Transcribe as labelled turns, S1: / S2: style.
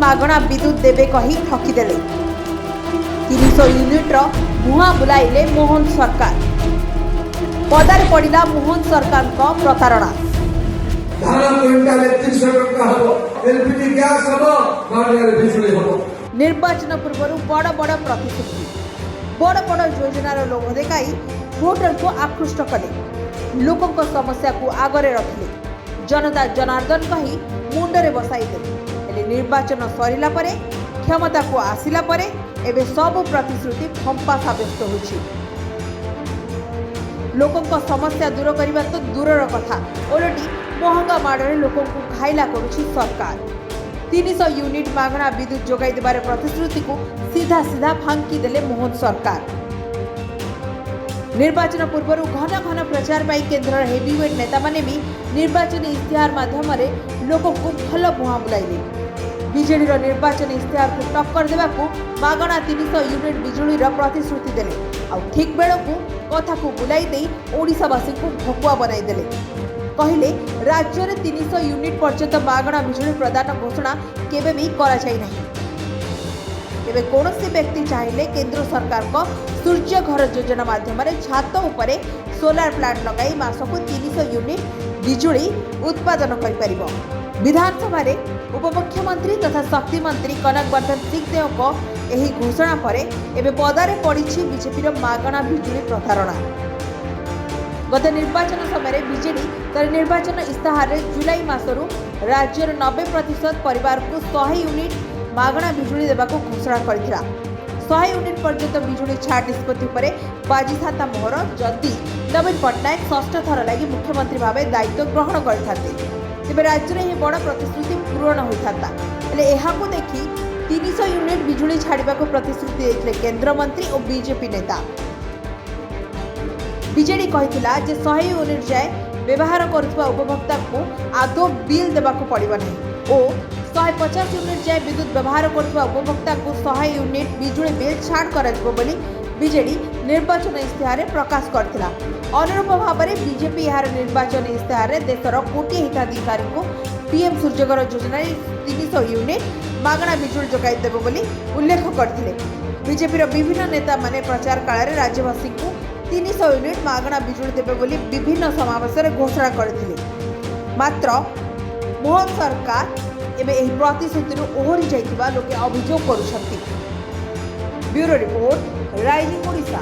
S1: मागणा विद्युत देवे कही ठकीदेले। 300 यूनिट्र मुहा बुलाइले मोहन सरकार। पदारे पड़ा मोहन सरकार प्रतारणा। निर्वाचन पूर्व बड़ बड़ प्रतिश्रुति बड़ बड़ योजनार लोभ देखाई भोटर को आकृष्ट कले। लोकों समस्या को आगरे रखिले। जनता जनार्दन कही मुंडरे बसाईदे। निर्वाचन सरिला परे क्षमता को आसिला परे एबे सब प्रतिश्रुति फंपा साब्यस्त होछि। लोकों समस्या दूर करने तो दूरर कथा ओलटी महंगा माड़े लोकों को घायला करुछि सरकार। 300 यूनिट मागणा विद्युत जोगाई देबार प्रतिश्रुति को सीधा सीधा फांकी देले मोहन सरकार। निर्वाचन पूर्व घन घन प्रचार पाई केन्द्र हेवीवेट नेता माने भी निर्वाचन इश्तेहार माध्यम लोकों को भल मुहा बुलाइले। बीजेडी निर्वाचन इश्तेहार को टक्कर देवाकू मागणा 300 यूनिट बिजुली प्रतिश्रुति देले। आ ठीक बेल को कथा को बुलाई दे ओडिशावासी को भकुआ बनाई देले। कहले राज्य में 300 यूनिट पर्यंत मागणा बिजुली प्रदान घोषणा केबे भी करा जाय नहीं। एबे कोनोसी व्यक्ति चाहिए केंद्र सरकार को सूर्य घर योजना माध्यम छात उपरे सोलार प्लांट लगाई मासको 300 यूनिट बिजुली उत्पादन कर परिबो। विधानसभा उपमुख्यमंत्री तथा शक्ति मंत्री कनक वर्धन सिंहदेव को यही घोषणा पर एबे पदारे पड़िछि बीजेपी मागणा बिजुली प्रतारणा। गत निर्वाचन समय बीजेडी तर निर्वाचन इस्ताहार जुलाई मासरू राज्यर 90% परिवार को 100 यूनिट मागणा बिजुली देवाको घोषणा करथिला। 100 यूनिट पर्यंत बिजुली छाड़ निष्पत्ति पर बाजी था मोहर जदि नवीन पट्टनायक षष्ठ थर लगी मुख्यमंत्री भाव दायित्व ग्रहण करते तेज राज्य में बड़ प्रतिश्रुति पूरण होता। देखि 300 यूनिट बिजुली छाड़ा प्रतिश्रुति देते केन्द्रमंत्री और बीजेपी नेता। बीजेडी कहिथिला जे 100 यूनिट जाए व्यवहार करुवा उपभोक्ता को आदौ बिल देवाको पड़िबो नहीं और 150 यूनिट जाए विद्युत व्यवहार करुवा उपभोक्ता को 100 यूनिट बिजुली बिल छाड़ कराजिबो बोली बीजेडी निर्वाचन इश्तेहार प्रकाश करथिला। अनुरूप भाव में बीजेपी यार निर्वाचन इश्तेहार देशर कोटी हिताधिकारी को पीएम सूर्यघर योजना 300 यूनिट मागणा बिजुली जोगाई देबो बोली उल्लेख करथिले। बीजेपी विभिन्न नेता माने प्रचार काल में राज्यवासी को 300 यूनिट मागणा बिजुली देबे बोली विभिन्न समावेश घोषणा करथिले। मात्र मोहन सरकार एबे एही प्रतिश्रुति ओहरी जाइथिबा लोके अभियोग करुछंती। Bureau report rising Odisha.